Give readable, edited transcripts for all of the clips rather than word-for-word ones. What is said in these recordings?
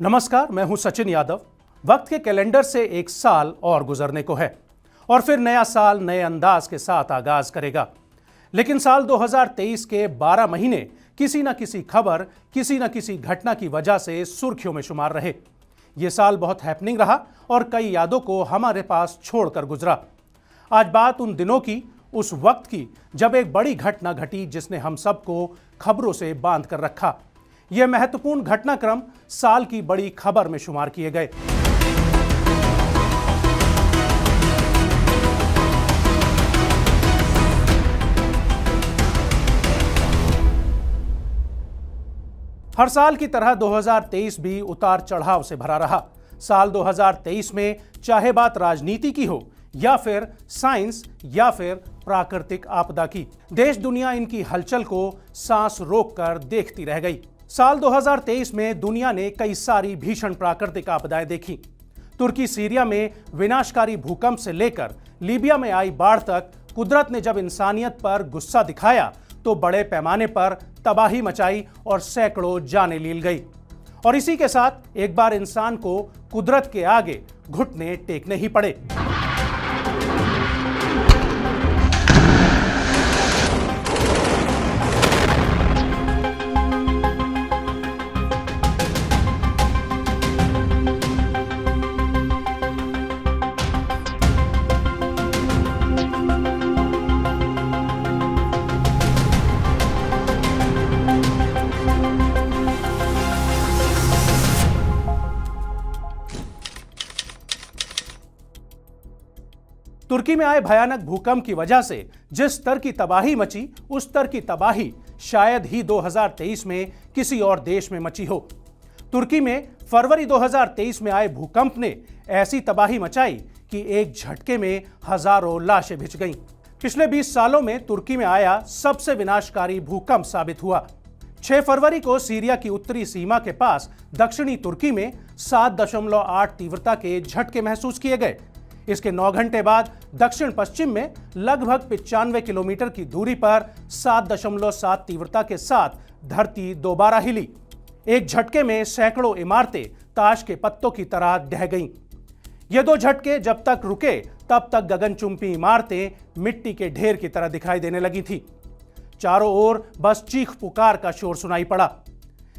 नमस्कार, मैं हूं सचिन यादव। वक्त के कैलेंडर से एक साल और गुजरने को है और फिर नया साल नए अंदाज के साथ आगाज करेगा। लेकिन साल 2023 के 12 महीने किसी न किसी खबर, किसी न किसी घटना की वजह से सुर्खियों में शुमार रहे। ये साल बहुत हैपनिंग रहा और कई यादों को हमारे पास छोड़कर गुजरा। आज बात उन दिनों की, उस वक्त की जब एक बड़ी घटना घटी जिसने हम सबको खबरों से बांध कर रखा। यह महत्वपूर्ण घटनाक्रम साल की बड़ी खबर में शुमार किए गए। हर साल की तरह 2023 भी उतार चढ़ाव से भरा रहा। साल 2023 में चाहे बात राजनीति की हो या फिर साइंस या फिर प्राकृतिक आपदा की, देश दुनिया इनकी हलचल को सांस रोककर देखती रह गई। साल 2023 में दुनिया ने कई सारी भीषण प्राकृतिक आपदाएं देखी। तुर्की सीरिया में विनाशकारी भूकंप से लेकर लीबिया में आई बाढ़ तक कुदरत ने जब इंसानियत पर गुस्सा दिखाया तो बड़े पैमाने पर तबाही मचाई और सैकड़ों जानें लील गई। और इसी के साथ एक बार इंसान को कुदरत के आगे घुटने टेकने ही पड़े। तुर्की में आए भयानक भूकंप की वजह से जिस स्तर की तबाही मची, उस स्तर की तबाही शायद ही 2023 में किसी और देश में मची हो। तुर्की में फरवरी 2023 में आए भूकंप ने ऐसी तबाही मचाई कि एक झटके में हजारों लाशें भिज गईं। पिछले 20 सालों में तुर्की में आया सबसे विनाशकारी भूकंप साबित हुआ। 6 फरवरी को सीरिया की उत्तरी सीमा के पास दक्षिणी तुर्की में 7.8 तीव्रता के झटके महसूस किए गए। इसके 9 घंटे बाद दक्षिण पश्चिम में लगभग 95 किलोमीटर की दूरी पर 7.7 तीव्रता के साथ धरती दोबारा हिली। एक झटके में सैकड़ों इमारतें ताश के पत्तों की तरह ढह गईं। ये दो झटके जब तक रुके तब तक गगनचुंबी इमारतें मिट्टी के ढेर की तरह दिखाई देने लगी थी। चारों ओर बस चीख पुकार का शोर सुनाई पड़ा।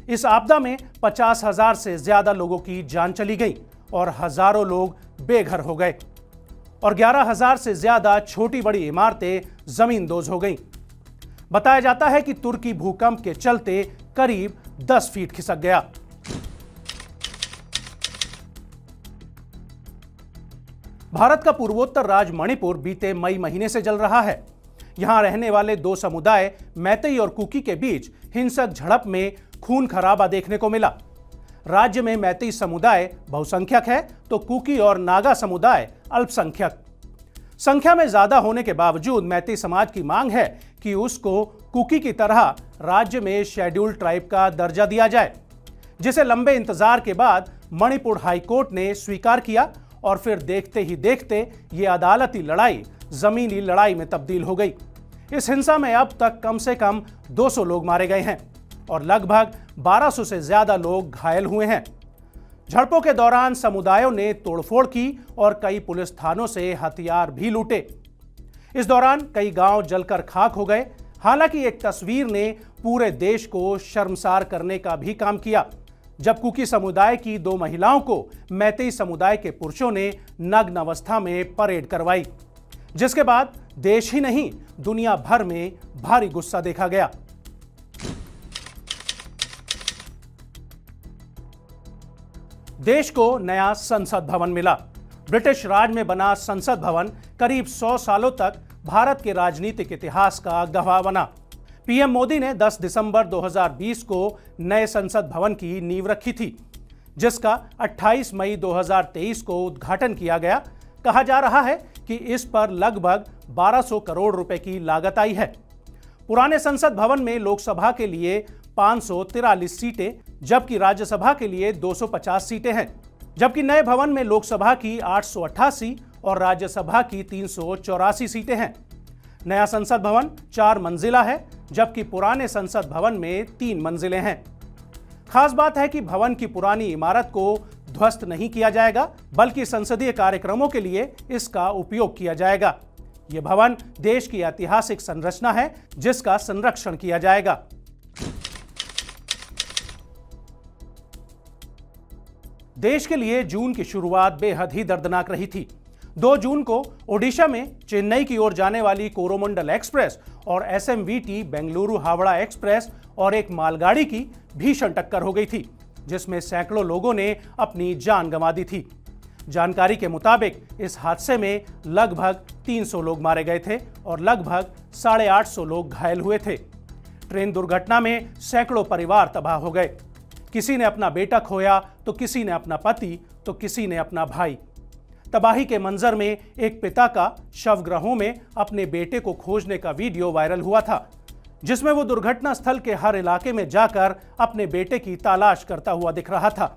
इस आपदा में 50,000 से ज्यादा लोगों की जान चली गई और हजारों लोग बेघर हो गए और 11,000 से ज्यादा छोटी बड़ी इमारतें जमींदोज हो गईं। बताया जाता है कि तुर्की भूकंप के चलते करीब 10 फीट खिसक गया। भारत का पूर्वोत्तर राज्य मणिपुर बीते मई महीने से जल रहा है। यहां रहने वाले दो समुदाय मैतेई और कुकी के बीच हिंसक झड़प में खून खराबा देखने को मिला। राज्य में मैतेई समुदाय बहुसंख्यक है तो कुकी और नागा समुदाय अल्पसंख्यक। संख्या में ज्यादा होने के बावजूद मैतेई समाज की मांग है कि उसको कुकी की तरह राज्य में शेड्यूल्ड ट्राइब का दर्जा दिया जाए, जिसे लंबे इंतजार के बाद मणिपुर हाईकोर्ट ने स्वीकार किया और फिर देखते ही देखते ये अदालती लड़ाई जमीनी लड़ाई में तब्दील हो गई। इस हिंसा में अब तक कम से कम 200 लोग मारे गए हैं और लगभग 1200 से ज्यादा लोग घायल हुए हैं। झड़पों के दौरान समुदायों ने तोड़फोड़ की और कई पुलिस थानों से हथियार भी लूटे। इस दौरान कई गांव जलकर खाक हो गए। हालांकि एक तस्वीर ने पूरे देश को शर्मसार करने का भी काम किया, जब कुकी समुदाय की 2 महिलाओं को मैतेई समुदाय के पुरुषों ने नग्न अवस्था में परेड करवाई, जिसके बाद देश ही नहीं दुनिया भर में भारी गुस्सा देखा गया। देश को नया संसद भवन मिला। ब्रिटिश राज में बना संसद भवन करीब 100 सालों तक भारत के राजनीतिक इतिहास का गवाह बना। पीएम मोदी ने 10 दिसंबर 2020 को नए संसद भवन की नींव रखी थी, जिसका 28 मई 2023 को उद्घाटन किया गया। कहा जा रहा है कि इस पर लगभग 1200 करोड़ रुपए की लागत आई है। पुराने संसद भवन में लोकसभा के लिए 543 सीटें जबकि राज्यसभा के लिए 250 सीटें हैं, जबकि नए भवन में लोकसभा की 888 और राज्यसभा की 384 सीटें हैं। नया संसद भवन 4 मंजिला है, जबकि पुराने संसद भवन में 3 मंजिलें हैं। खास बात है कि भवन की पुरानी इमारत को ध्वस्त नहीं किया जाएगा, बल्कि संसदीय कार्यक्रमों के लिए इसका उपयोग किया जाएगा। यह भवन देश की ऐतिहासिक संरचना है जिसका संरक्षण किया जाएगा। देश के लिए जून की शुरुआत बेहद ही दर्दनाक रही थी। 2 जून को ओडिशा में चेन्नई की ओर जाने वाली कोरोमंडल एक्सप्रेस और एसएमवीटी बेंगलुरु हावड़ा एक्सप्रेस और एक मालगाड़ी की भीषण टक्कर हो गई थी, जिसमें सैकड़ों लोगों ने अपनी जान गंवा दी थी। जानकारी के मुताबिक इस हादसे में लगभग 300 लोग मारे गए थे और लगभग 850 लोग घायल हुए थे। ट्रेन दुर्घटना में सैकड़ों परिवार तबाह हो गए। किसी ने अपना बेटा खोया तो किसी ने अपना पति तो किसी ने अपना भाई। तबाही के मंजर में एक पिता का शवग्रहों में अपने बेटे को खोजने का वीडियो वायरल हुआ था, जिसमें वो दुर्घटना स्थल के हर इलाके में जाकर अपने बेटे की तलाश करता हुआ दिख रहा था।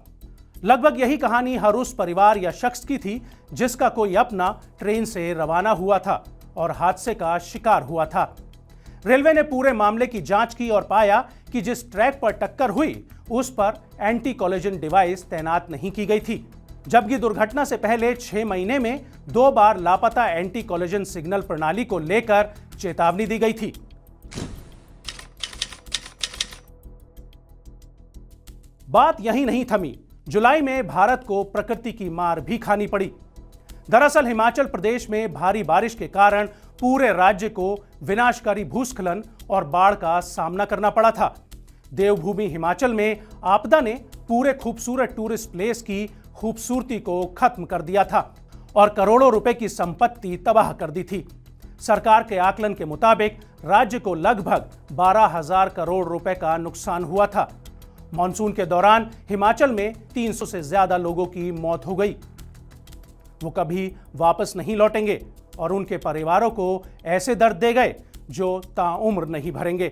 लगभग यही कहानी हर उस परिवार या शख्स की थी जिसका कोई अपना ट्रेन से रवाना हुआ था और हादसे का शिकार हुआ था। रेलवे ने पूरे मामले की जांच की और पाया कि जिस ट्रैक पर टक्कर हुई उस पर एंटी कोलिजन डिवाइस तैनात नहीं की गई थी, जबकि दुर्घटना से पहले 6 महीने में 2 बार लापता एंटी कोलिजन सिग्नल प्रणाली को लेकर चेतावनी दी गई थी। बात यहीं नहीं थमी। जुलाई में भारत को प्रकृति की मार भी खानी पड़ी। दरअसल हिमाचल प्रदेश में भारी बारिश के कारण पूरे राज्य को विनाशकारी भूस्खलन और बाढ़ का सामना करना पड़ा था। देवभूमि हिमाचल में आपदा ने पूरे खूबसूरत टूरिस्ट प्लेस की खूबसूरती को खत्म कर दिया था और करोड़ों रुपए की संपत्ति तबाह कर दी थी। सरकार के आकलन के मुताबिक राज्य को लगभग 12,000 करोड़ रुपए का नुकसान हुआ था। मॉनसून के दौरान हिमाचल में 300 से ज्यादा लोगों की मौत हो गई। वो कभी वापस नहीं लौटेंगे और उनके परिवारों को ऐसे दर्द दे गए जो ताउम्र नहीं भरेंगे।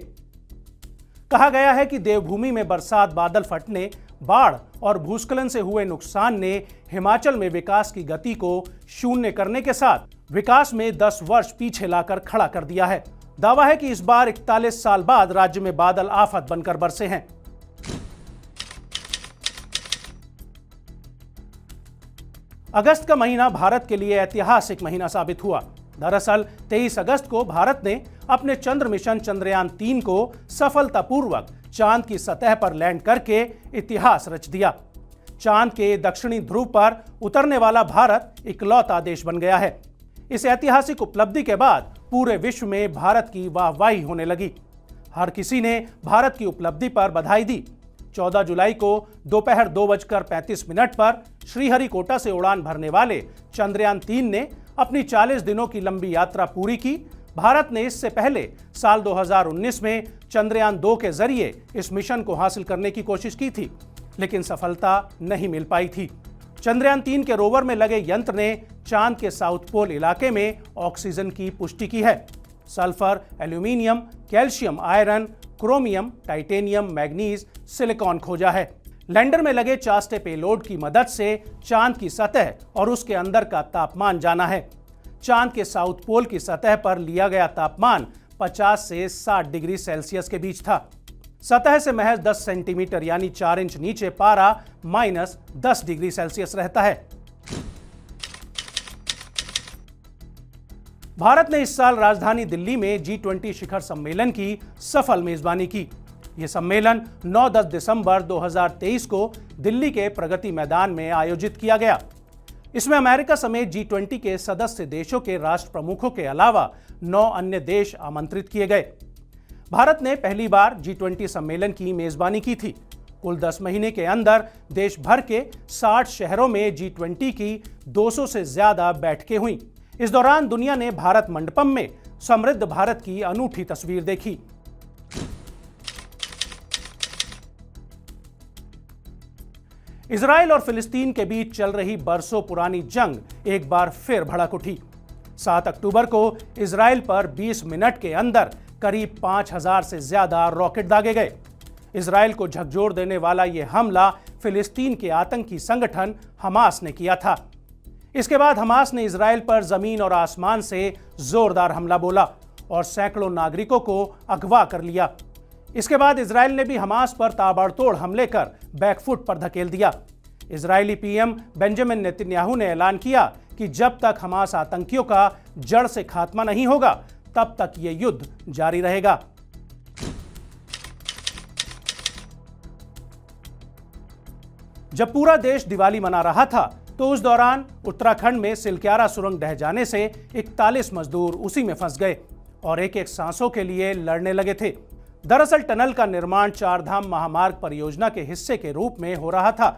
कहा गया है कि देवभूमि में बरसात, बादल फटने, बाढ़ और भूस्खलन से हुए नुकसान ने हिमाचल में विकास की गति को शून्य करने के साथ विकास में 10 वर्ष पीछे लाकर खड़ा कर दिया है। दावा है कि इस बार 41 साल बाद राज्य में बादल आफत बनकर बरसे हैं। अगस्त का महीना भारत के लिए ऐतिहासिक महीना साबित हुआ। दरअसल 23 अगस्त को भारत ने अपने चंद्र मिशन चंद्रयान 3 को सफलतापूर्वक चांद की सतह पर लैंड करके इतिहास रच दिया। चांद के दक्षिणी ध्रुव पर उतरने वाला भारत इकलौता देश बन गया है। इस ऐतिहासिक उपलब्धि के बाद पूरे विश्व में भारत की वाहवाही होने लगी। हर किसी ने भारत की उपलब्धि पर बधाई दी। 14 जुलाई को दोपहर 2:35 पर श्रीहरिकोटा से उड़ान भरने वाले चंद्रयान 3 ने अपनी 40 दिनों की लंबी यात्रा पूरी की। भारत ने इससे पहले साल 2019 में चंद्रयान 2 के जरिए इस मिशन को हासिल करने की कोशिश की थी, लेकिन सफलता नहीं मिल पाई थी। चंद्रयान 3 के रोवर में लगे यंत्र ने चांद के साउथ पोल इलाके में ऑक्सीजन की पुष्टि की है। Sulphur, aluminium, calcium, iron, chromium, titanium, manganese, silicon खोजा है। लैंडर में लगे चास्टे पेलोड की मदद से चांद की सतह और उसके अंदर का तापमान जाना है। चांद के साउथ पोल की सतह पर लिया गया तापमान 50 से 60 डिग्री सेल्सियस के बीच था। सतह से महज 10 सेंटीमीटर यानी 4 इंच नीचे पारा -10 डिग्री सेल्सियस रहता है। भारत ने इस साल राजधानी दिल्ली में G20 शिखर सम्मेलन की सफल मेजबानी की। यह सम्मेलन 9-10 दिसंबर 2023 को दिल्ली के प्रगति मैदान में आयोजित किया गया। इसमें अमेरिका समेत G20 के सदस्य देशों के राष्ट्र प्रमुखों के अलावा 9 अन्य देश आमंत्रित किए गए। भारत ने पहली बार G20 सम्मेलन की मेजबानी की थी। कुल 10 महीने के अंदर देश भर के 60 शहरों में G20 की 200 से ज्यादा बैठकें हुईं। इस दौरान दुनिया ने भारत मंडपम में समृद्ध भारत की अनूठी तस्वीर देखी। इजराइल और फिलिस्तीन के बीच चल रही बरसों पुरानी जंग एक बार फिर भड़क उठी। 7 अक्टूबर को इजराइल पर 20 मिनट के अंदर करीब 5,000 से ज्यादा रॉकेट दागे गए। इजराइल को झकझोर देने वाला यह हमला फिलिस्तीन के आतंकी संगठन हमास ने किया था। इसके बाद हमास ने इजराइल पर जमीन और आसमान से जोरदार हमला बोला और सैकड़ों नागरिकों को अगवा कर लिया। इसके बाद इजराइल ने भी हमास पर ताबड़तोड़ हमले कर बैकफुट पर धकेल दिया। इजरायली पीएम बेंजामिन नेतन्याहू ने ऐलान किया कि जब तक हमास आतंकियों का जड़ से खात्मा नहीं होगा तब तक यह युद्ध जारी रहेगा। जब पूरा देश दिवाली मना रहा था तो उस दौरान उत्तराखंड में सिलक्यारा सुरंग ढह जाने से 41 मजदूर उसी में फंस गए और एक एक सांसों के लिए लड़ने लगे थे। दरअसल टनल का निर्माण चारधाम महामार्ग परियोजना के हिस्से के रूप में हो रहा था,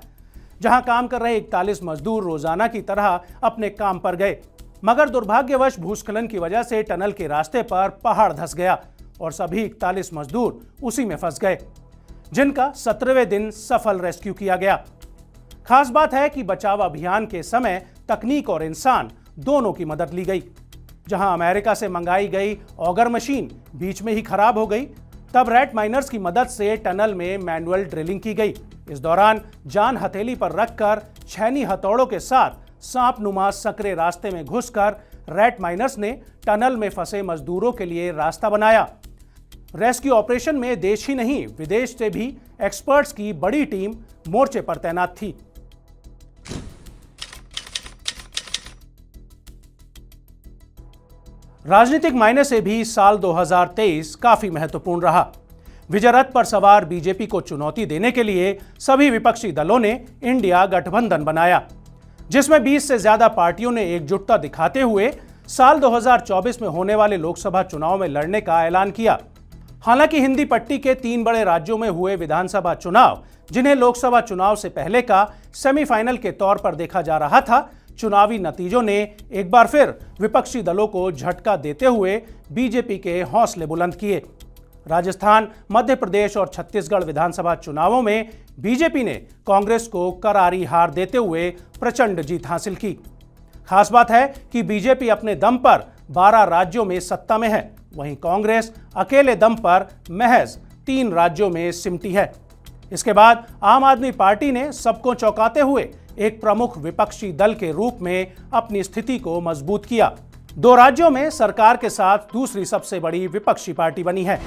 जहां काम कर रहे 41 मजदूर रोजाना की तरह अपने काम पर गए, मगर दुर्भाग्यवश भूस्खलन की वजह से टनल के रास्ते पर पहाड़ धंस गया और सभी 41 मजदूर उसी में फंस गए, जिनका 17वें दिन सफल रेस्क्यू किया गया। खास बात है कि बचाव अभियान के समय तकनीक और इंसान दोनों की मदद ली गई। जहां अमेरिका से मंगाई गई ऑगर मशीन बीच में ही खराब हो गई, तब रैट माइनर्स की मदद से टनल में मैनुअल ड्रिलिंग की गई। इस दौरान जान हथेली पर रखकर छेनी हथौड़ों के साथ सांप नुमा सकरे रास्ते में घुसकर रैट माइनर्स ने टनल में फंसे मजदूरों के लिए रास्ता बनाया। रेस्क्यू ऑपरेशन में देश ही नहीं विदेश से भी एक्सपर्ट्स की बड़ी टीम मोर्चे पर तैनात थी। राजनीतिक मायने से भी साल 2023 काफी महत्वपूर्ण रहा। विजय रथ पर सवार बीजेपी को चुनौती देने के लिए सभी विपक्षी दलों ने इंडिया गठबंधन बनाया, जिसमें 20 से ज्यादा पार्टियों ने एकजुटता दिखाते हुए साल 2024 में होने वाले लोकसभा चुनाव में लड़ने का ऐलान किया। हालांकि हिंदी पट्टी के 3 बड़े राज्यों में हुए विधानसभा चुनाव, जिन्हें लोकसभा चुनाव से पहले का सेमीफाइनल के तौर पर देखा जा रहा था, चुनावी नतीजों ने एक बार फिर विपक्षी दलों को झटका देते हुए बीजेपी के हौसले बुलंद किए। राजस्थान, मध्य प्रदेश और छत्तीसगढ़ विधानसभा चुनावों में बीजेपी ने कांग्रेस को करारी हार देते हुए प्रचंड जीत हासिल की। खास बात है कि बीजेपी अपने दम पर 12 राज्यों में सत्ता में है, वहीं कांग्रेस अकेले दम पर महज 3 राज्यों में सिमटी है। इसके बाद आम आदमी पार्टी ने सबको चौंकाते हुए एक प्रमुख विपक्षी दल के रूप में अपनी स्थिति को मजबूत किया। 2 राज्यों में सरकार के साथ दूसरी सबसे बड़ी विपक्षी पार्टी बनी है।